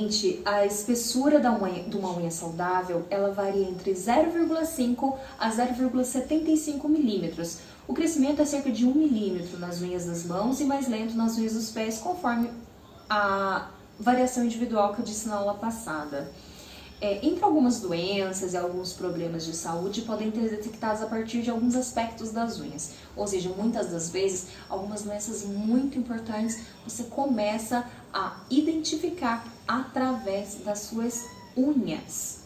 Geralmente, a espessura de uma unha saudável, ela varia entre 0,5 a 0,75 milímetros. O crescimento é cerca de 1 milímetro nas unhas das mãos e mais lento nas unhas dos pés, conforme a variação individual que eu disse na aula passada. Entre algumas doenças e alguns problemas de saúde podem ser detectados a partir de alguns aspectos das unhas. Ou seja, muitas das vezes, algumas doenças muito importantes você começa a identificar através das suas unhas.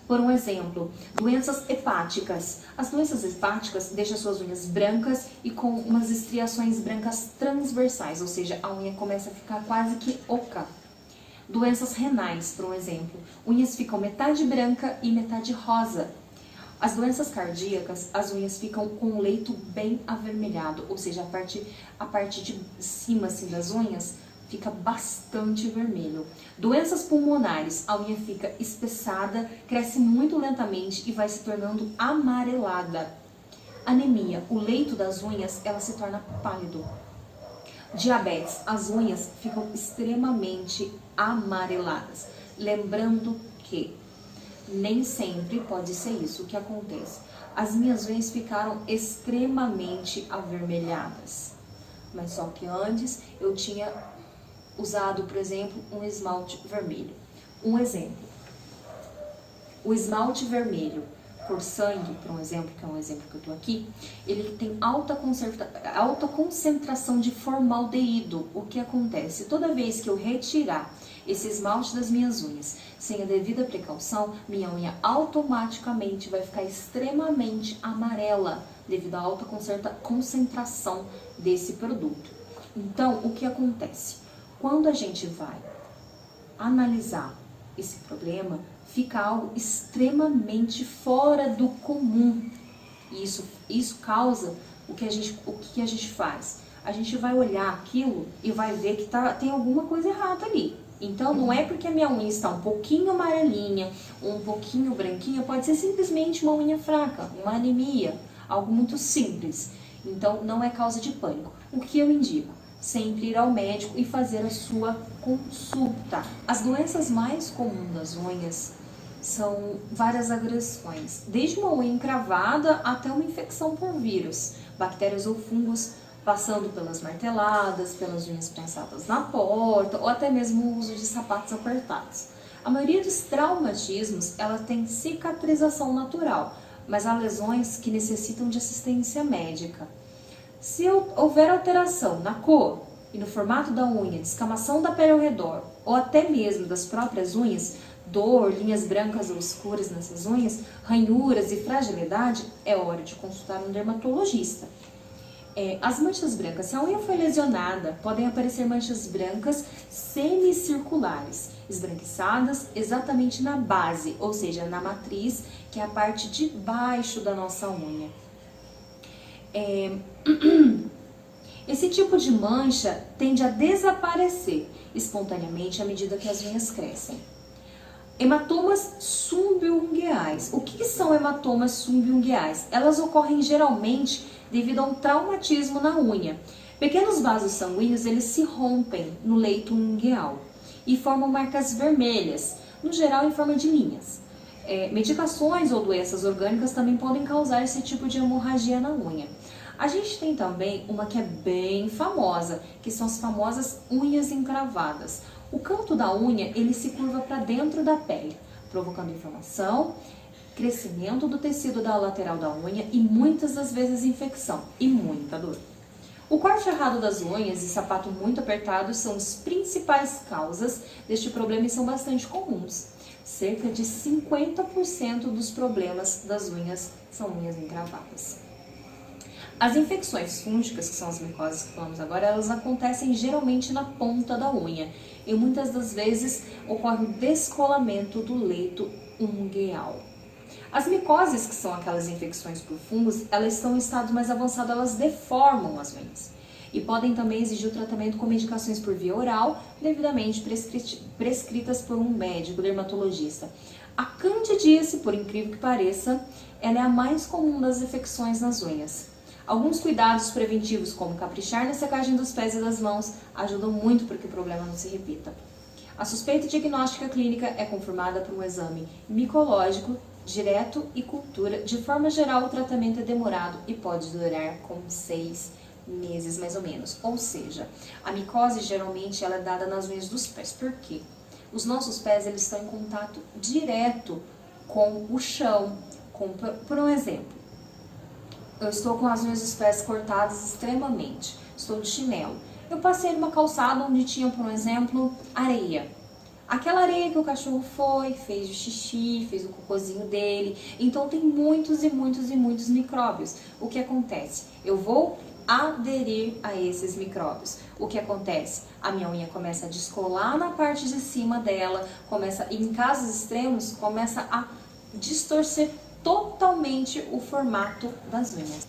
Por um exemplo, doenças hepáticas. As doenças hepáticas deixam suas unhas brancas e com umas estriações brancas transversais, ou seja, a unha começa a ficar quase que oca. Doenças renais, por um exemplo, unhas ficam metade branca e metade rosa. As doenças cardíacas, as unhas ficam com o leito bem avermelhado, ou seja, a parte de cima assim, das unhas fica bastante vermelho. Doenças pulmonares, a unha fica espessada, cresce muito lentamente e vai se tornando amarelada. Anemia, o leito das unhas, ela se torna pálido. Diabetes, as unhas ficam extremamente amareladas. Lembrando que nem sempre pode ser isso que acontece. As minhas unhas ficaram extremamente avermelhadas, mas só que antes eu tinha usado, por exemplo, um esmalte vermelho. Um exemplo, o esmalte vermelho cor sangue, por um exemplo, que é um exemplo que eu estou aqui, ele tem alta concentração de formaldeído. O que acontece? Toda vez que eu retirar esse esmalte das minhas unhas, sem a devida precaução, minha unha automaticamente vai ficar extremamente amarela, devido à alta concentração desse produto. Então, o que acontece? Quando a gente vai analisar esse problema, fica algo extremamente fora do comum. E isso causa o que a gente faz. A gente vai olhar aquilo e vai ver que tem alguma coisa errada ali. Então, não é porque a minha unha está um pouquinho amarelinha, um pouquinho branquinha, pode ser simplesmente uma unha fraca, uma anemia, algo muito simples. Então, não é causa de pânico. O que eu indico? Sempre ir ao médico e fazer a sua consulta. As doenças mais comuns das unhas são várias agressões, desde uma unha encravada até uma infecção por vírus, bactérias ou fungos, passando pelas marteladas, pelas unhas prensadas na porta ou até mesmo o uso de sapatos apertados. A maioria dos traumatismos, ela tem cicatrização natural, mas há lesões que necessitam de assistência médica. Se houver alteração na cor e no formato da unha, descamação da pele ao redor ou até mesmo das próprias unhas, dor, linhas brancas ou escuras nessas unhas, ranhuras e fragilidade, é hora de consultar um dermatologista. As manchas brancas, se a unha foi lesionada, podem aparecer manchas brancas semicirculares, esbranquiçadas exatamente na base, ou seja, na matriz, que é a parte de baixo da nossa unha. Esse tipo de mancha tende a desaparecer espontaneamente à medida que as unhas crescem. Hematomas subungueais. O que são hematomas subungueais? Elas ocorrem geralmente devido a um traumatismo na unha. Pequenos vasos sanguíneos, eles se rompem no leito ungueal e formam marcas vermelhas, no geral em forma de linhas. Medicações ou doenças orgânicas também podem causar esse tipo de hemorragia na unha. A gente tem também uma que é bem famosa, que são as famosas unhas encravadas. O canto da unha, ele se curva para dentro da pele, provocando inflamação, crescimento do tecido da lateral da unha e muitas das vezes infecção e muita dor. O corte errado das unhas e sapato muito apertado são as principais causas deste problema e são bastante comuns. Cerca de 50% dos problemas das unhas são unhas encravadas. As infecções fúngicas, que são as micoses que falamos agora, elas acontecem geralmente na ponta da unha e muitas das vezes ocorre o descolamento do leito ungueal. As micoses, que são aquelas infecções por fungos, elas estão em estado mais avançado, elas deformam as unhas e podem também exigir o tratamento com medicações por via oral, devidamente prescritas por um médico dermatologista. A candidíase, por incrível que pareça, ela é a mais comum das infecções nas unhas. Alguns cuidados preventivos, como caprichar na secagem dos pés e das mãos, ajudam muito para que o problema não se repita. A suspeita diagnóstica clínica é confirmada por um exame micológico direto e cultura. De forma geral, o tratamento é demorado e pode durar com 6 meses mais ou menos. Ou seja, a micose geralmente ela é dada nas unhas dos pés. Por quê? Os nossos pés eles estão em contato direto com o chão. Por um exemplo, eu estou com as unhas dos pés cortadas extremamente, estou de chinelo. Eu passei numa calçada onde tinha, por exemplo, areia. Aquela areia que o cachorro foi, fez o xixi, fez o cocôzinho dele. Então tem muitos e muitos e muitos micróbios. O que acontece? Eu vou aderir a esses micróbios. O que acontece? A minha unha começa a descolar na parte de cima dela, em casos extremos, começa a distorcer totalmente o formato das unhas.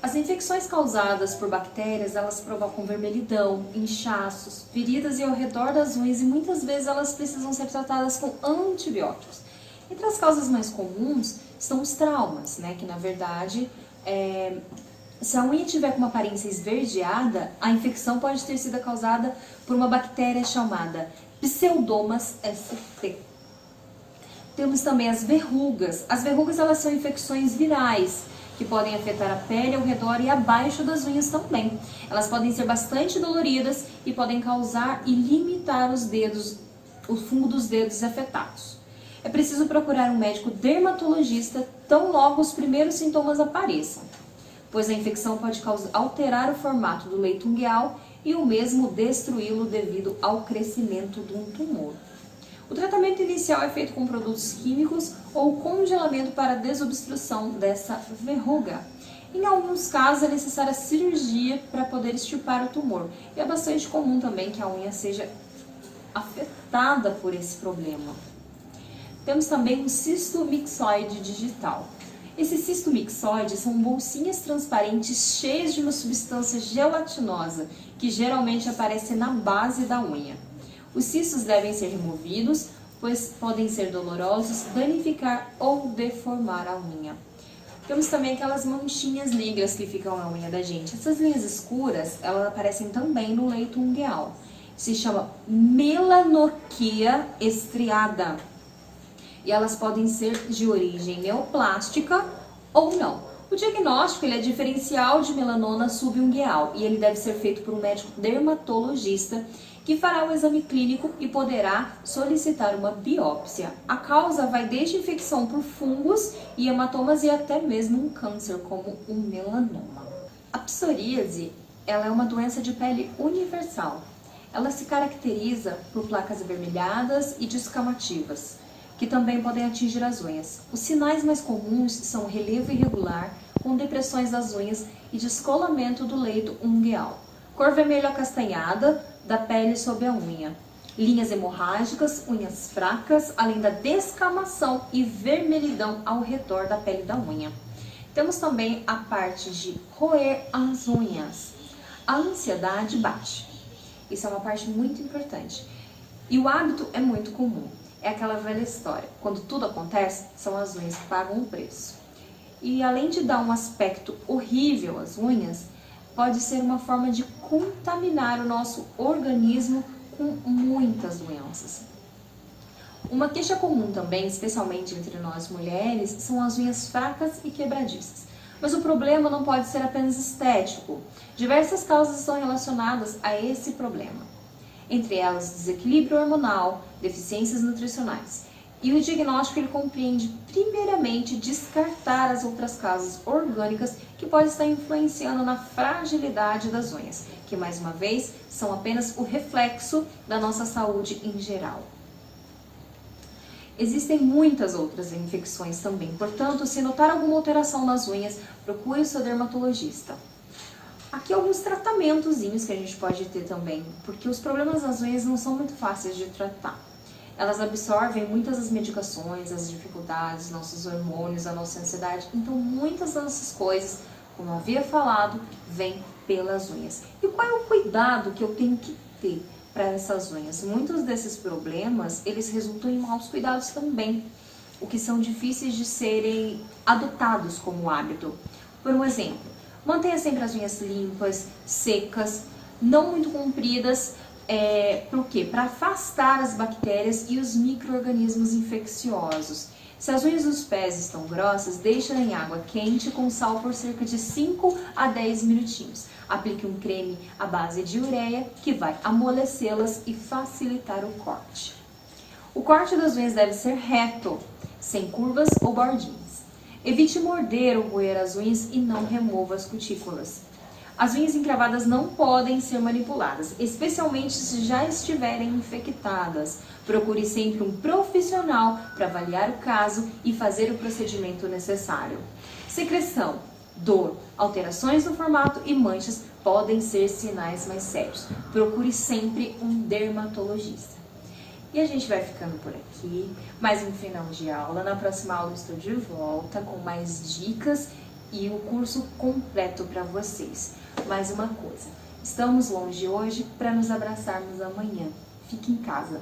As infecções causadas por bactérias, elas provocam vermelhidão, inchaços, feridas ao redor das unhas e muitas vezes elas precisam ser tratadas com antibióticos. Entre as causas mais comuns estão os traumas, né? Que na verdade, se a unha tiver com uma aparência esverdeada, a infecção pode ter sido causada por uma bactéria chamada Pseudomonas sp. Temos também as verrugas. As verrugas elas são infecções virais que podem afetar a pele ao redor e abaixo das unhas também. Elas podem ser bastante doloridas e podem causar e limitar os dedos, o fungo dos dedos afetados. É preciso procurar um médico dermatologista tão logo os primeiros sintomas apareçam, pois a infecção pode alterar o formato do leito ungueal e o mesmo destruí-lo devido ao crescimento de um tumor. O tratamento inicial é feito com produtos químicos ou congelamento para desobstrução dessa verruga. Em alguns casos é necessária cirurgia para poder extirpar o tumor. E é bastante comum também que a unha seja afetada por esse problema. Temos também um cisto mixoide digital. Esses cisto mixoides são bolsinhas transparentes cheias de uma substância gelatinosa que geralmente aparece na base da unha. Os cistos devem ser removidos, pois podem ser dolorosos, danificar ou deformar a unha. Temos também aquelas manchinhas negras que ficam na unha da gente. Essas linhas escuras, elas aparecem também no leito ungueal. Se chama melanoquia estriada. E elas podem ser de origem neoplástica ou não. O diagnóstico ele é diferencial de melanoma subungueal e ele deve ser feito por um médico dermatologista que fará o exame clínico e poderá solicitar uma biópsia. A causa vai desde infecção por fungos e hematomas e até mesmo um câncer, como um melanoma. A psoríase ela é uma doença de pele universal. Ela se caracteriza por placas avermelhadas e descamativas, que também podem atingir as unhas. Os sinais mais comuns são relevo irregular, com depressões das unhas e descolamento do leito ungueal. Cor vermelho acastanhada da pele sob a unha. Linhas hemorrágicas, unhas fracas, além da descamação e vermelhidão ao redor da pele da unha. Temos também a parte de roer as unhas. A ansiedade bate. Isso é uma parte muito importante. E o hábito é muito comum. É aquela velha história. Quando tudo acontece, são as unhas que pagam o preço. E além de dar um aspecto horrível às unhas, pode ser uma forma de contaminar o nosso organismo com muitas doenças. Uma queixa comum também, especialmente entre nós mulheres, são as unhas fracas e quebradiças. Mas o problema não pode ser apenas estético. Diversas causas estão relacionadas a esse problema. Entre elas, desequilíbrio hormonal, deficiências nutricionais. E o diagnóstico ele compreende, primeiramente, descartar as outras causas orgânicas que podem estar influenciando na fragilidade das unhas, que, mais uma vez, são apenas o reflexo da nossa saúde em geral. Existem muitas outras infecções também, portanto, se notar alguma alteração nas unhas, procure o seu dermatologista. Aqui alguns tratamentozinhos que a gente pode ter também, porque os problemas nas unhas não são muito fáceis de tratar. Elas absorvem muitas das medicações, as dificuldades, nossos hormônios, a nossa ansiedade. Então, muitas dessas coisas, como eu havia falado, vêm pelas unhas. E qual é o cuidado que eu tenho que ter para essas unhas? Muitos desses problemas, eles resultam em maus cuidados também, o que são difíceis de serem adotados como hábito. Por um exemplo, mantenha sempre as unhas limpas, secas, não muito compridas, Para o quê? Para afastar as bactérias e os micro-organismos infecciosos. Se as unhas dos pés estão grossas, deixe em água quente com sal por cerca de 5 a 10 minutinhos. Aplique um creme à base de ureia que vai amolecê-las e facilitar o corte. O corte das unhas deve ser reto, sem curvas ou bordinhas. Evite morder ou roer as unhas e não remova as cutículas. As unhas encravadas não podem ser manipuladas, especialmente se já estiverem infectadas. Procure sempre um profissional para avaliar o caso e fazer o procedimento necessário. Secreção, dor, alterações no formato e manchas podem ser sinais mais sérios. Procure sempre um dermatologista. E a gente vai ficando por aqui, mais um final de aula. Na próxima aula eu estou de volta com mais dicas e o curso completo para vocês. Mais uma coisa, estamos longe hoje para nos abraçarmos amanhã. Fique em casa.